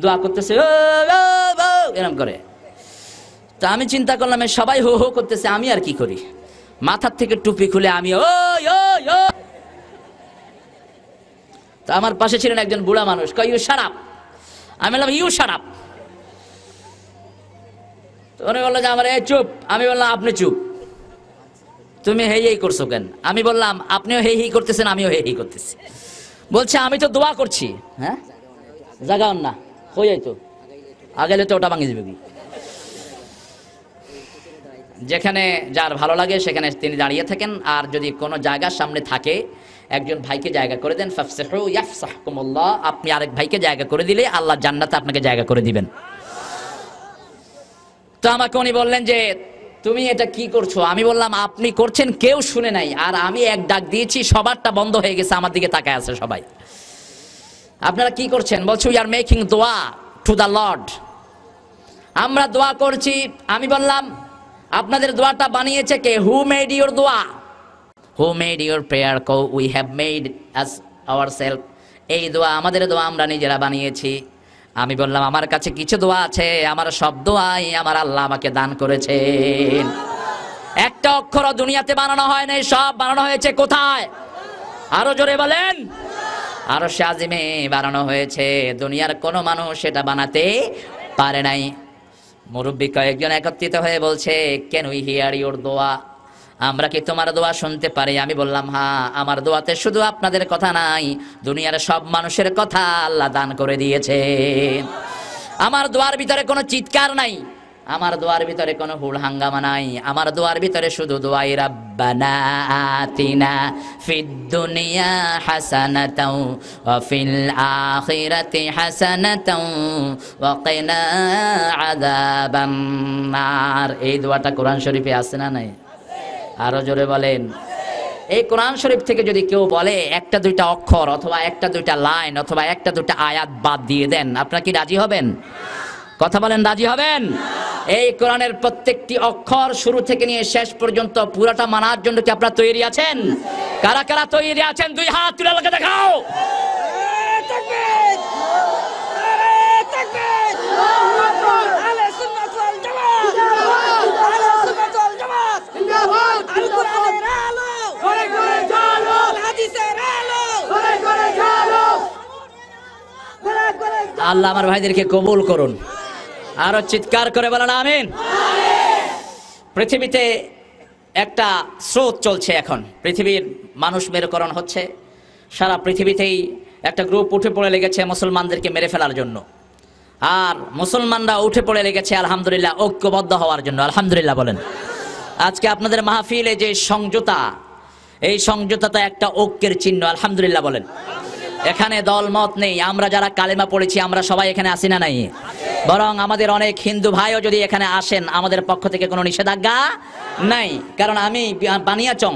দোয়া করতেছে ও ও ও এরকম করে। তা আমি চিন্তা করলাম সবাই হো হো করতেছে, আমি আর কি করি, মাথার থেকে টুপি খুলে আমি ও ও ও। তা আমার পাশে ছিলেন একজন বুড়া মানুষ, কই ইউ শাট আপ। আমি বললাম ইউ শাট আপ। তো উনি বললো যে আমার এই চুপ। আমি বললাম আপনি চুপ, তুমি হেই হেই করছো কেন? আমি বললাম আপনিও হেই হেই করতেছেন, আমিও হেই হেই করতেছি। বলছে আমি তো দোয়া করছি। হ্যাঁ জাগাও না, হয়ে যাই তো আগেলে তো ওটা ভাঙে যাবে কি। যেখানে যার ভালো লাগে সেখানে তিনি দাঁড়িয়ে থাকেন, আর যদি কোনো জায়গার সামনে থাকে একজন ভাইকে জায়গা করে দেন, ফাফসাহু ইয়াফসাহকুমুল্লাহ। আপনি আরেক ভাইকে জায়গা করে দিলে আল্লাহ জান্নাতে আপনাকে জায়গা করে দিবেন। তো আমাকে উনি বললেন যে তুমি এটা কি করছো? আমি বললাম আপনি করছেন কেউ শুনে নাই, আর আমি এক ডাক দিয়েছি সবারটা বন্ধ হয়ে গেছে, আমার দিকে তাকায় আছে সবাই। আপনারা কি করছেন? বলছে উই আর মেকিং দোয়া টু দ্য লর্ড। আমরা দোয়া করছি। আমি বললাম আপনাদের দোয়াটা বানিয়েছে কে? হু মেড ইউর দোয়া? Who made your prayer? Co we have made us ourself. এই দোয়া আমাদের দোয়া, আমরা নিজেরা বানিয়েছি। আমি বললাম আমার কাছে কিছু দোয়া আছে, আমার সব দোয়াই আমার আল্লাহ আমাকে দান করেছেন। একটা অক্ষরও দুনিয়াতে বানানো হয় নাই, সব বানানো হয়েছে কোথায়? আরো জোরে বলেন। আরশে আজিমে বানানো হয়েছে, দুনিয়ার কোনো মানুষ সেটা বানাতে পারে নাই। মুরব্বী কয়েকজন একত্রিত হয়ে বলছে ক্যান উই হিয়ার ইউর দোয়া? আমরা কি তোমার দোয়া শুনতে পারি? আমি বললাম হ্যাঁ, আমার দোয়াতে শুধু আপনাদের কথা নাই, দুনিয়ার সব মানুষের কথা আল্লাহ দান করে দিয়েছেন। আমার দোয়ার ভিতরে কোনো চিৎকার নাই, আমার দোয়ার ভিতরে কোনো হুড় হাঙ্গামা নাই, আমার দোয়ার ভিতরে শুধু দোয়াই রাব্বানা আতিনা ফিদ দুনিয়া হাসানাতাও ওয়া ফিল আখিরাতি হাসানাতাও ওয়া কিনা আযাবান নার। এই দোয়াটা কোরআন শরীফে আছে না নাই? আরো জোরে বলেন। এই কোরআন শরীফ থেকে যদি কেউ বলে একটা দুইটা অক্ষর অথবা একটা দুইটা লাইন অথবা একটা দুইটা আয়াত বাদ দিয়ে দেন, আপনারা কি রাজি হবেন? কথা বলেন, রাজি হবেন? এই কোরআনের প্রত্যেকটি অক্ষর শুরু থেকে নিয়ে শেষ পর্যন্ত পুরোটা মানার জন্য কি আপনারা তৈরি আছেন? কারা কারা তৈরি আছেন? দুই হাত তুলে আমাকে দেখাও। আল্লাহ আমার ভাইদেরকে কবুল করুন। আরো চিৎকার করে বলেন আমিন। পৃথিবীতে একটা স্রোত চলছে এখন, পৃথিবীর মানুষ মেরুকরণ হচ্ছে, সারা পৃথিবীতেই একটা গ্রুপ উঠে পড়ে লেগেছে মুসলমানদেরকে মেরে ফেলার জন্য। আর মুসলমানরা উঠে পড়ে লেগেছে আলহামদুলিল্লাহ ঐক্যবদ্ধ হওয়ার জন্য। আলহামদুলিল্লাহ বলেন। আজকে আপনাদের মাহফিলে যে সংযুতা, এই সংযুতাটা একটা ঐক্যের চিহ্ন। আলহামদুলিল্লাহ বলেন। এখানে দল মত নেই, আমরা যারা কালেমা পড়েছি আমরা সবাই এখানে আসি না নাই? বরং আমাদের অনেক হিন্দু ভাইও যদি এখানে আসেন আমাদের পক্ষ থেকে কোনো নিষেধাজ্ঞা নাই। কারণ আমি বানিয়াচং,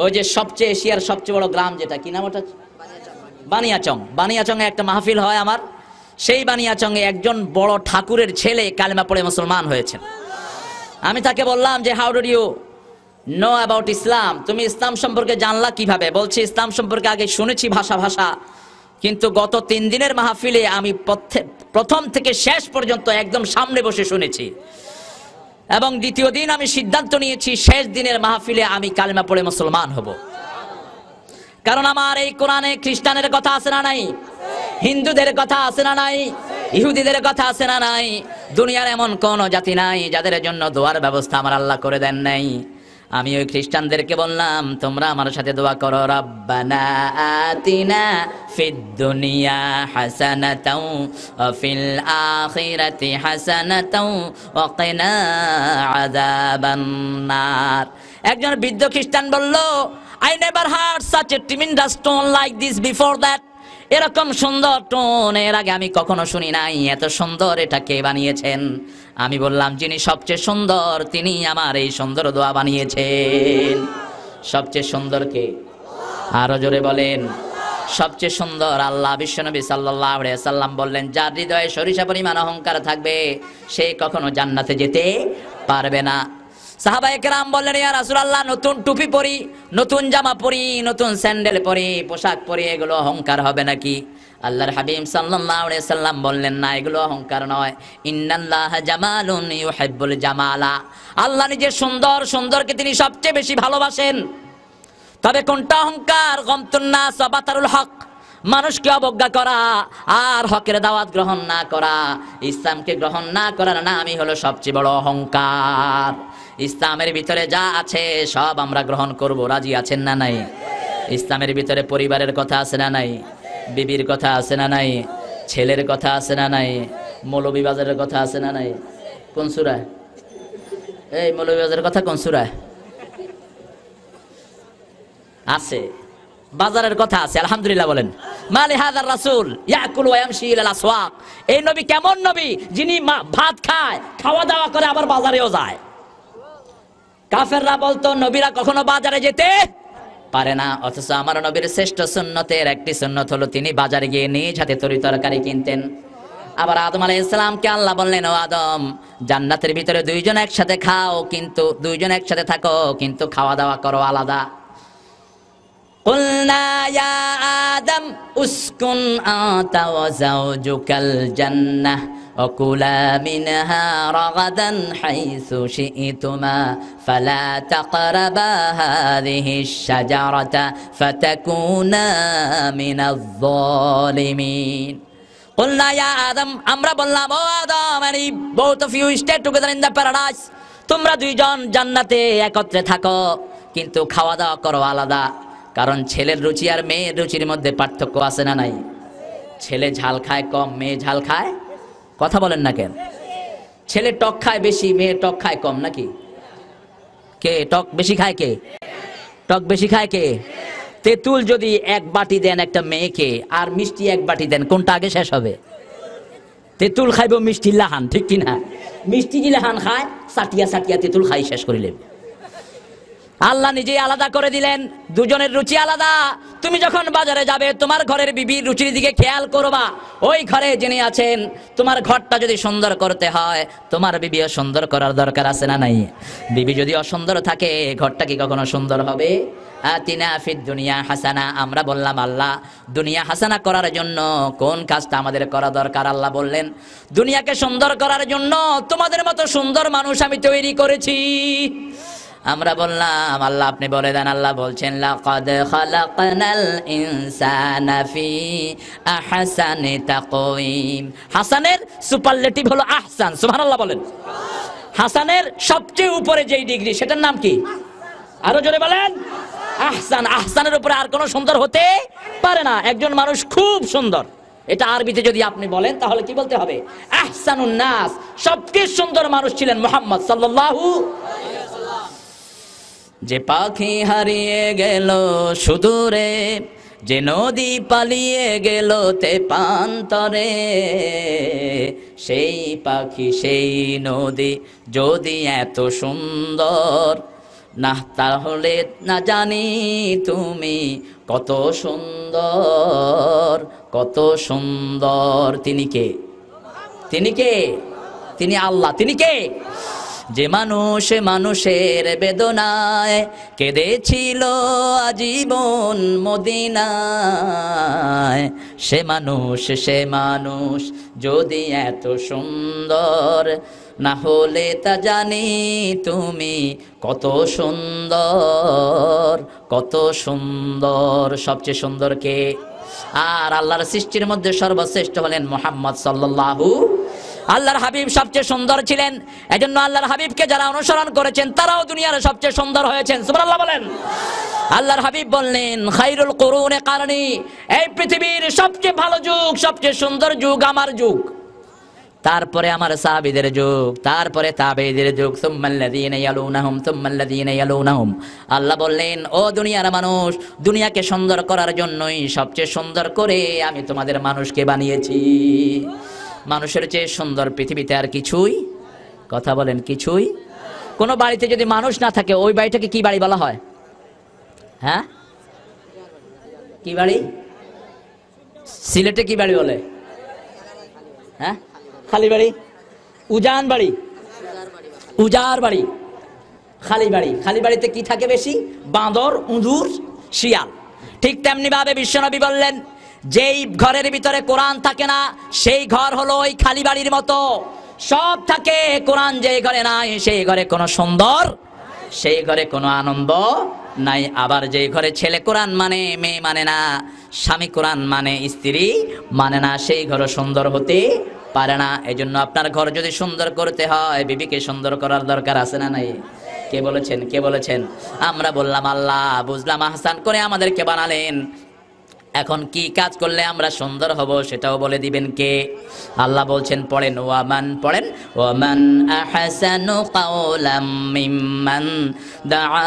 ওই যে সবচেয়ে এশিয়ার সবচেয়ে বড় গ্রাম, যেটা কি নাম ওটা? বানিয়াচং। বানিয়াচংয়ে একটা মাহফিল হয় আমার, সেই বানিয়াচংয়ে একজন বড় ঠাকুরের ছেলে কালেমা পড়ে মুসলমান হয়েছেন। আমি তাকে বললাম যে how do you know about Islam? তুমি ইসলাম সম্পর্কে জানলা কিভাবে? বলছি ইসলাম সম্পর্কে আগে শুনেছি ভাষা ভাষা, কিন্তু গত 3 দিনের মাহফিলে আমি প্রথম থেকে শেষ পর্যন্ত একদম সামনে বসে শুনেছি, এবং দ্বিতীয় দিন আমি সিদ্ধান্ত নিয়েছি শেষ দিনের মাহফিলে আমি কালেমা পড়ে মুসলমান হব। কারণ আমার এই কোরআনে খ্রিস্টানের কথা আছে না নাই? হিন্দুদের কথা আছে না নাই? ইহুদিদের কথা আছে না নাই? দুনিয়ার এমন কোন জাতি নাই যাদের জন্য দোয়ার ব্যবস্থা আমার আল্লাহ করে দেন নাই। আমি ওই খ্রিস্টানদেরকে বললাম তোমরা আমার সাথে দোয়া করো, রাব্বানা আতিনা ফিদ দুনিয়া হাসানাতাও ওয়া ফিল আখিরাতি হাসানাতাও ওয়া কিনা আযাবান নার। একজন বৃদ্ধ খ্রিস্টান বলল, I never heard such a tremendous tone like this before that. এরকম সুন্দর টোন এর আগে আমি কখনো শুনি নাই। এত সুন্দর এটা কে বানিয়েছেন? আমি বললাম যিনি সবচেয়ে সুন্দর তিনি আমার এই সুন্দর দোয়া বানিয়েছেন। সবচেয়ে সুন্দর কে? আরো জোরে বলেন। সবচেয়ে সুন্দর আল্লাহ। বিশ্বনবী সাল্লাল্লাহু আলাইহি সাল্লাম বললেন যার হৃদয়ে সরিষা পরিমাণ অহংকার থাকবে সে কখনো জান্নাতে যেতে পারবে না। সাহাবায়ে কেরাম বললেন ইয়া রাসূলুল্লাহ, নতুন টুপি পরি, নতুন জামা পরি, নতুন স্যান্ডেল পরি, পোশাক পরি, এগুলো অহংকার হবে নাকি? আল্লাহর হাবিব সাল্লাল্লাহু আলাইহি সাল্লাম বললেন, না, এগুলো অহংকার নয়। ইন্নাল্লাহা জামালুন ইউহিব্বুল জামালা, আল্লাহ নিজে সুন্দর, সুন্দরকে তিনি সবচেয়ে বেশি ভালোবাসেন। তবে কোনটা অহংকার? গমতুন নাস ওয়া বাতারুল হক, মানুষকে অবজ্ঞা করা আর হকের দাওয়াত গ্রহণ না করা, ইসলামকে গ্রহণ না করার নামই হলো সবচেয়ে বড় অহংকার। ইসলামের ভিতরে যা আছে সব আমরা গ্রহণ করব, রাজি আছেন না নাই? ইসলামের ভিতরে পরিবারের কথা আছে না নাই? বিবির কথা আছে না নাই? ছেলের কথা আছে না নাই? মৌলভীবাজারের কথা আছে না নাই? কোন সূরা? এই মৌলভীবাজারের কথা কোন সূরা? আছে। বাজারের কথা আছে, আলহামদুলিল্লাহ বলেন। মালি হাযার রাসূল ইয়াকুলু ওয়া ইয়ামশি ইলাল আসওয়াক, এই নবী কেমন নবী? যিনি ভাত খায়, খাওয়া দাওয়া করে, আবার বাজারেও যায়। কাফেররা বলতো নবীরা কখনো বাজারে যেতে পারে না, অথচ আমার নবীর শ্রেষ্ঠ সুন্নতের একটি সুন্নত হলো তিনি বাজারে গিয়ে নিজ হাতে তরি তরকারি কিনতেন। আবার আদম আলাইহিস সালামকে আল্লাহ বললেন, ও আদম, জান্নাতের ভিতরে দুইজন একসাথে খাও, কিন্তু দুইজন একসাথে থাকো, কিন্তু খাওয়া দাওয়া করো আলাদা। قلنا يا آدم اسكن أنت وزوجك الجنة وكلا منها رغدا حيث شئتما فلا تقربا هذه الشجرة فتكونا من الظالمين قلنا يا آدم আমরা বললাম, ও আদম, and both of you stay together in the paradise, তোমরা দুইজন জান্নাতে একত্রে থাকো, কিন্তু খাওয়া দাওয়া করো আলাদা। কারণ ছেলের রুচি আর মেয়ের রুচির মধ্যে পার্থক্য আছে না নাই? ছেলে ঝাল খায় কম, মেয়ে ঝাল খায়, কথা বলেন না কেন? ছেলে টক খায় বেশি, মেয়ে টক খায় কম, নাকি? কে টক বেশি খায়? কে টক বেশি খায়? কে? তেঁতুল যদি এক বাটি দেন একটা মেয়েকে, আর মিষ্টি এক বাটি দেন, কোনটা আগে শেষ হবে? তেঁতুল খাইব মিষ্টি লাহান, ঠিক কিনা? মিষ্টি কি লাহান খায়, সাটিয়া সাটিয়া তেঁতুল খাই শেষ করিলেন। আল্লাহ নিজেই আলাদা করে দিলেন, দুজনের রুচি আলাদা। তুমি যখন বাজারে যাবে, তোমার ঘরের বিবির রুচির দিকে খেয়াল করবা। ওই ঘরে যিনি আছেন, তোমার ঘরটা যদি সুন্দর করতে হয়, তোমার বিবিও সুন্দর করার দরকার আছে না নাই? বিবি যদি অসুন্দর থাকে, ঘরটা কি কখনো সুন্দর হবে? আতিনা ফিদ দুনিয়া হাসানা, আমরা বললাম আল্লাহ দুনিয়া হাসানা করার জন্য কোন কাজটা আমাদের করা দরকার? আল্লাহ বললেন, দুনিয়াকে সুন্দর করার জন্য তোমাদের মতো সুন্দর মানুষ আমি তৈরি করেছি। আমরা বললাম, আল্লাহ আপনি বলে দেন। আল্লাহ বলছেন, লাকাদ খালাকনাল ইনসানা ফি আহসানি তাকওয়িম। হাসানের সুপারলেটিভ হলো আহসান, সুবহানাল্লাহ বলেন। হাসানের সবচেয়ে উপরে যেই ডিগ্রি, সেটার নাম কি? আরো জোরে বলেন, আহসান। আহসানের উপরে আর কোনো সুন্দর হতে পারে না। একজন মানুষ খুব সুন্দর, এটা আরবিতে যদি আপনি বলেন তাহলে কি বলতে হবে? আহসানুন নাস। সবচেয়ে সুন্দর মানুষ ছিলেন মুহাম্মদ সাল্লাল্লাহু আলাইহি ওয়াসাল্লাম। যে পাখি হারিয়ে গেল সুদূরে, যে নদী পালিয়ে গেল তেপান্তরে, সেই পাখি সেই নদী যদি এত সুন্দর না, তাহলে না জানি তুমি কত সুন্দর, কত সুন্দর। তিনি কে? তিনি কে? তিনি আল্লাহ। তিনি কে? যে মানুষ মানুষের বেদনায় কেঁদেছিল আজীবন মদিনায়, সে মানুষ যদি এত সুন্দর না হলে তা জানি তুমি কত সুন্দর, কত সুন্দর। সবচেয়ে সুন্দর কে? আর আল্লাহর সৃষ্টির মধ্যে সর্বশ্রেষ্ঠ হলেন মুহাম্মদ সাল্লাল্লাহু। আল্লাহর হাবিব সবচেয়ে সুন্দর ছিলেন, এজন্য আল্লাহর হাবিবকে যারা অনুসরণ করেছেন তারাও দুনিয়ার সবচেয়ে সুন্দর হয়েছেন, সুবহানাল্লাহ বলেন। আল্লাহর হাবিব বললেন, খায়রুল কুরুনে কারনি, এই পৃথিবীর সবচেয়ে ভালো যুগ, সবচেয়ে সুন্দর যুগ আমার যুগ, তারপরে আমার সাহাবীদের যুগ, তারপরে তাবেঈদের যুগ, সুম্মাল্লাযীনা ইয়ালুনাহুম সুম্মাল্লাযীনা ইয়ালুনাহুম। আল্লাহ বললেন, ও দুনিয়ার মানুষ, দুনিয়াকে সুন্দর করার জন্যই সবচেয়ে সুন্দর করে আমি তোমাদের মানুষকে বানিয়েছি। মানুষের চেয়ে সুন্দর পৃথিবীতে আর কিছুই, কথা বলেন, কিছুই। কোনো বাড়িতে যদি মানুষ না থাকে, ওই বাড়িটাকে কি বাড়ি বলা হয়? হ্যাঁ, কি বাড়ি? সিলেটে কি বাড়ি বলে? হ্যাঁ, খালি বাড়ি, উজান বাড়ি, উজার বাড়ি, খালি বাড়ি। খালি বাড়িতে কি থাকে বেশি? বাঁদর, উঁদুর, শিয়াল। ঠিক তেমনি ভাবে বিশ্বনবী বললেন, যেই ঘরের ভিতরে কোরআন থাকে না সেই ঘর হলো ওই খালি বাড়ির মতো। সব থাকে, কোরআন যেই ঘরে নাই সেই ঘরে কোনো সুন্দর, সেই ঘরে কোনো আনন্দ নাই। আবার যেই ঘরে ছেলে কোরআন মানে মেয়ে মানে না, স্বামী কোরআন মানে স্ত্রী মানে না, সেই ঘরও সুন্দর হতে পারে না। এই জন্য আপনার ঘর যদি সুন্দর করতে হয় বিবিকে সুন্দর করার দরকার আছে না নাই? কে বলেছেন? কে বলেছেন? আমরা বললাম আল্লাহ, বুঝলাম আহসান করে আমাদেরকে বানালেন, এখন কি কাজ করলে আমরা সুন্দর হব সেটাও বলে দিবেন কে? আল্লাহ বলছেন, পড়েন, ওয়ামান, পড়েন, ওয়ামান আহসানু কাওলাম মিম্মান দাআ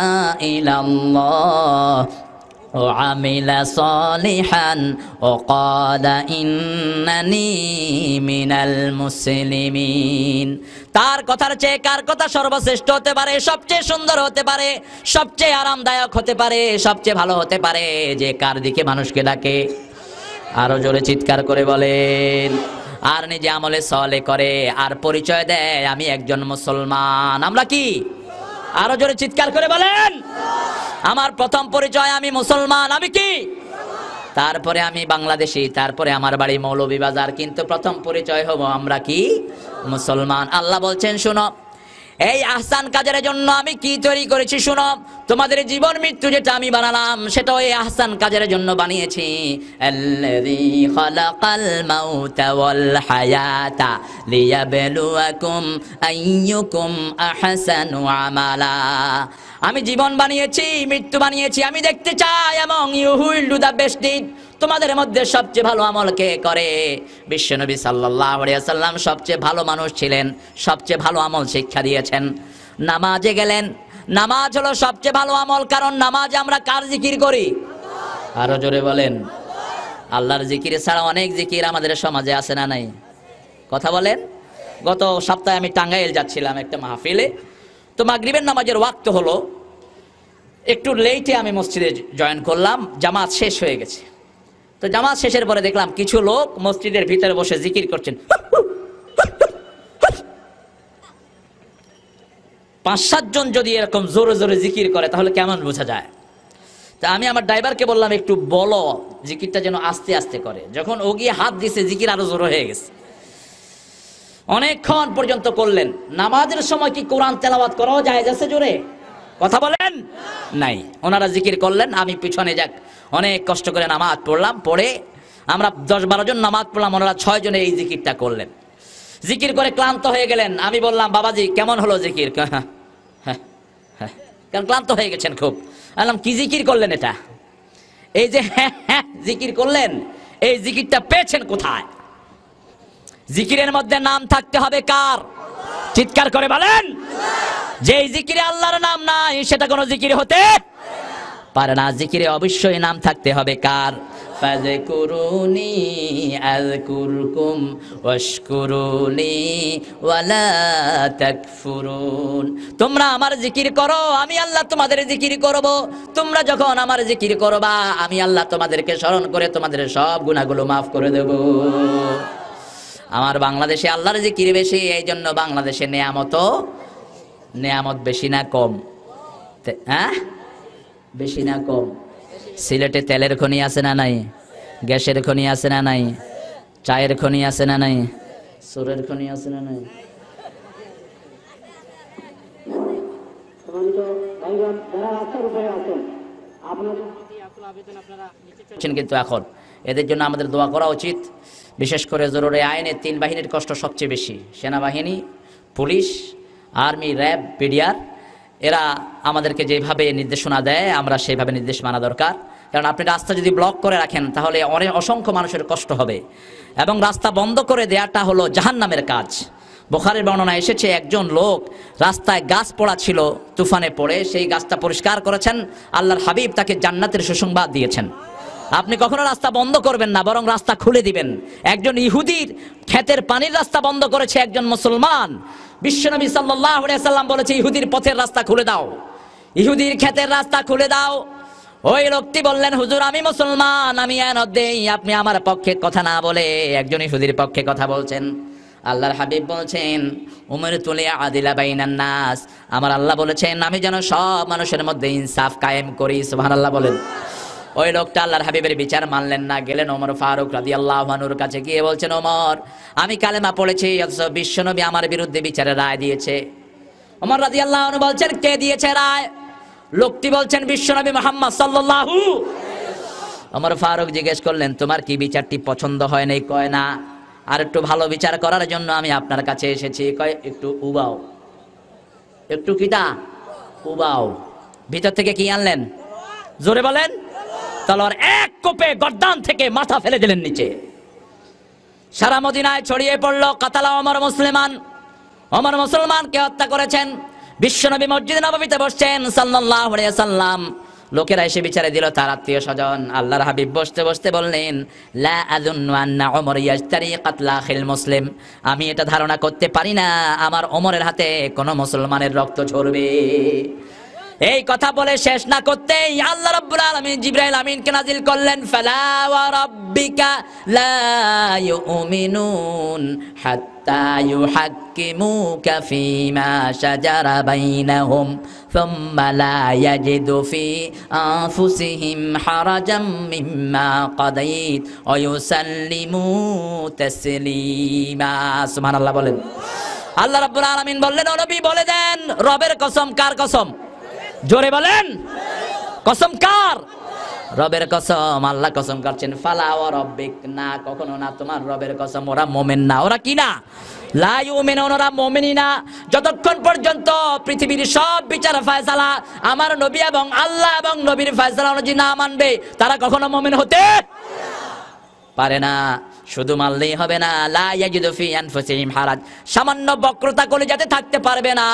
ইলাল্লাহ ওয়া আমিলা সলিহান ওয়া ক্বালা ইন্নানি মিনাল মুসলিমিন। তার কথার চেয়ে কার কথা সর্বশ্রেষ্ঠ হতে পারে, সবচেয়ে সুন্দর হতে পারে, সবচেয়ে আরামদায়ক হতে পারে, সবচেয়ে ভালো হতে পারে? যে কার দিকে মানুষকে ডাকে, আরো জোরে চিৎকার করে বলেন, আর নিজে আমলে সলে করে, আর পরিচয় দেয় আমি একজন মুসলমান। আমরা কি? আরো জোরে চিৎকার করে বলেন, আমার প্রথম পরিচয় আমি মুসলমান। আমি কি? তারপরে আমি বাংলাদেশি, তারপরে আমার বাড়ি মৌলভীবাজার, কিন্তু প্রথম পরিচয় হব আমরা কি? মুসলমান। আল্লাহ বলছেন, শুনো, এই আহসান কাজের জন্য আমি কি তৈরি করেছি শুনো। তোমাদের জীবন মৃত্যু যেটা আমি বানালাম সেটা ওই আহসান কাজের জন্য বানিয়েছি। আল্লাযী খালাকাল মাউতা ওয়াল হায়াতা লিয়াবলুয়াকুম আইয়ুকুম আহসানু আমালা। আমি জীবন বানিয়েছি, মৃত্যু বানিয়েছি, আমি দেখতে চাই এবং you will do the best deed, তোমাদের মধ্যে সবচেয়ে ভালো আমল কে করে? বিশ্বনবী সাল্লাল্লাহু আলাইহি ওয়াসাল্লাম সবচেয়ে ভালো মানুষ ছিলেন, সবচেয়ে ভালো আমল শিক্ষা দিয়েছেন। নামাজে গেলেন, নামাজ হলো সবচেয়ে ভালো আমল, কারণ নামাজে আমরা কার জিকির করি? আরো জোরে বলেন, আল্লাহর জিকির ছাড়া অনেক জিকির আমাদের সমাজে আছে না নাই? কথা বলেন। গত সপ্তাহে আমি টাঙ্গাইল যাচ্ছিলাম একটা মাহফিলে, তো মাগরিবের নামাজের ওয়াক্ত হলো, একটু লেটে আমি মসজিদে জয়েন করলাম, জামাত শেষ হয়ে গেছে। তো জামাত শেষের পরে দেখলাম কিছু লোক মসজিদের ভিতরে বসে জিকির করছেন। 5-7 জন যদি এরকম জোরে জোরে জিকির করে তাহলে কেমন বোঝা যায়? তা আমি আমার ড্রাইভারকে বললাম, একটু বলো জিকিরটা যেন আস্তে আস্তে করে। যখন ও গিয়ে হাত দিছে, জিকির আরো জোরে হয়ে গেছে। অনেকক্ষণ পর্যন্ত করলেন। নামাজের সময় কি কোরআন তেলাওয়াত করাও যায় যাচ্ছে জোরে? কথা বলেন নাই। ওনারা জিকির করলেন, আমি পিছনে যাক অনেক কষ্ট করে নামাজ পড়লাম, পড়ে আমরা 10-12 জন নামাজ পড়লাম, ওনারা 6 জনে এই জিকিরটা করলেন। জিকির করে ক্লান্ত হয়ে গেলেন। আমি বললাম, বাবাজি কেমন হলো জিকির? হ্যাঁ হ্যাঁ হ্যাঁ, কারণ ক্লান্ত হয়ে গেছেন খুব। বললাম, কি জিকির করলেন এটা? এই যে হ্যাঁ হ্যাঁ জিকির করলেন, এই জিকিরটা পেয়েছেন কোথায়? জিকিরের মধ্যে নাম থাকতে হবে কার? চিৎকার করে বলেন। যেই জিকিরে আল্লাহর নাম নাই সেটা কোনো জিকির হতে পারে না। জিকিরে অবশ্যই নাম থাকতে হবে কার? ফাযকুরুনি আযকুরকুম ওয়াশকুরুনি ওয়ালা তাকফুরুন। তোমরা আমার জিকির করো, আমি আল্লাহ তোমাদের জিকির করব। তোমরা যখন আমার জিকির করবা আমি আল্লাহ তোমাদেরকে স্মরণ করে তোমাদের সব গুনাহগুলো মাফ করে দেব। আমার বাংলাদেশে আল্লাহর জিকির বেশি, এই জন্য বাংলাদেশে নেয়ামত বেশি না কম? হ্যাঁ, বেশি না কম? সিলেটে তেলের খনি আছে না নাই? গ্যাসের খনি আছে না নাই? চায়ের খনি আছে না নাই? সুরের খনি আছে না নাই? কিন্তু এখন এদের জন্য আমাদের দোয়া করা উচিত। বিশেষ করে জরুরি আইনে 3 বাহিনীর কষ্ট সবচেয়ে বেশি। সেনাবাহিনী, পুলিশ, আর্মি, র্যাব, পিডিআর, এরা আমাদেরকে যেভাবে নির্দেশনা দেয় আমরা সেইভাবে নির্দেশ মানা দরকার। কারণ আপনি রাস্তা যদি ব্লক করে রাখেন তাহলে অসংখ্য মানুষের কষ্ট হবে, এবং রাস্তা বন্ধ করে দেওয়াটা হলো জাহান্নামের কাজ। বুখারীর বর্ণনা এসেছে, একজন লোক রাস্তায় গাছ পড়া ছিল, তুফানে পড়ে সেই গাছটা পরিষ্কার করেছেন, আল্লাহর হাবিব তাকে জান্নাতের সুসংবাদ দিয়েছেন। আপনি কখনো রাস্তা বন্ধ করবেন না, বরং রাস্তা খুলে দিবেন। একজন ইহুদির ক্ষেতের পানির রাস্তা বন্ধ করেছে একজন মুসলমান। বিশ্বনবী সাল্লাল্লাহু আলাইহি সাল্লাম বলেছে, ইহুদির পথের রাস্তা খুলে দাও, ইহুদির ক্ষেতের রাস্তা খুলে দাও। ওই লোকটি বললেন, হুজুর আমি মুসলমান, আমি এনত দেই, আপনি আমার পক্ষে কথা না বলে একজন ইহুদির পক্ষে কথা বলছেন। আল্লাহর হাবিব বলছেন, উমিরতু লিআদিলা বাইনান নাস, আমার আল্লাহ বলেছেন আমি যেন সব মানুষের মধ্যে ইনসাফ কায়েম করি। সুবহানাল্লাহ বলেন। ওই লোকটা আল্লাহর হাবিবের বিচার মানলেন না, গেলেন ওমর ফারুক রাদিয়াল্লাহু আনহুর কাছে, গিয়ে বলছেন, ওমর আমি কালেমা পড়েছি অথচ বিশ্বনবী আমার বিরুদ্ধে বিচারের রায় দিয়েছে। ওমর রাদিয়াল্লাহু আনহু বলছেন, কে দিয়েছে রায়? লোকটি বলছেন, বিশ্বনবী মুহাম্মদ সাল্লাল্লাহু। ওমর ফারুক জিজ্ঞেস করলেন, তোমার কি বিচারটি পছন্দ হয় নাই? কয় না, আর একটু ভালো বিচার করার জন্য আমি আপনার কাছে এসেছি। কয় একটু উবাও, একটু কিটা উবাও। ভিতর থেকে কি আনলেন? জোরে বলেন। তলোয়ার এক কোপে গর্দান থেকে মাথা ফেলে দিলেন নিচে। সারা মদিনায় ছড়িয়ে পড়ল, কাতালা ওমর মুসলিমান। ওমর মুসলমানকে হত্যা করেছেন। বিশ্বনবী মসজিদে নববীতে বসছেন সাল্লাল্লাহু আলাইহি সাল্লাম। লোকেরা এসে বিচারে দিল তার আত্মীয় স্বজন। আল্লাহর হাবিব বসতে বসতে বললেন, লা আযুন্নু আন্না ওমর ইয়াশতারি কাতলা আখিল মুসলিম। আমি এটা ধারণা করতে পারি না আমার ওমরের হাতে কোনো মুসলমানের রক্ত ঝরবে। এই কথা বলে শেষ না করতেই আল্লাহ রাব্বুল আলামিন জিবরাইল আমিনকে নাজিল করলেন, ফালা ওয়া রাব্বিকা লা ইউমিনুন হাত্তা ইউহাক্কিমুকা ফীমা শাজারা বাইনাহুম সুম্মা লা ইয়াজিদু ফি আনফুসিহিম হারাজাম মিম্মা কাদাইত ওয়া ইউসাল্লিমু তাসলিমা। সুবহানাল্লাহ বলেন। আল্লাহ রাব্বুল আলামিন বললেন, ও নবী বলে দেন, রবের কসম। কার কসম? জোরে বলেন। কসম কার? রবের কসম। আল্লাহ কসম করছেন, ফালা ওয়া রাব্বিক, না কখনো না, তোমার রবের কসম। ওরা মুমিন না। ওরা কি না? লা ইউমিনুন, ওরা মুমিনই না। যতক্ষণ পর্যন্ত পৃথিবীর সব বিচার ফয়সালা আমার নবী এবং আল্লাহ এবং নবীর ফয়সালা অনুযায়ী না মানবে, তারা কখনো মুমিন হতে পারে না। শুধু মানলেই হবে না, লা ইয়াজিদু ফি আনফুসিহিম হারাজ, সামান্য বক্রতা কলিজাতে থাকতে পারবে না।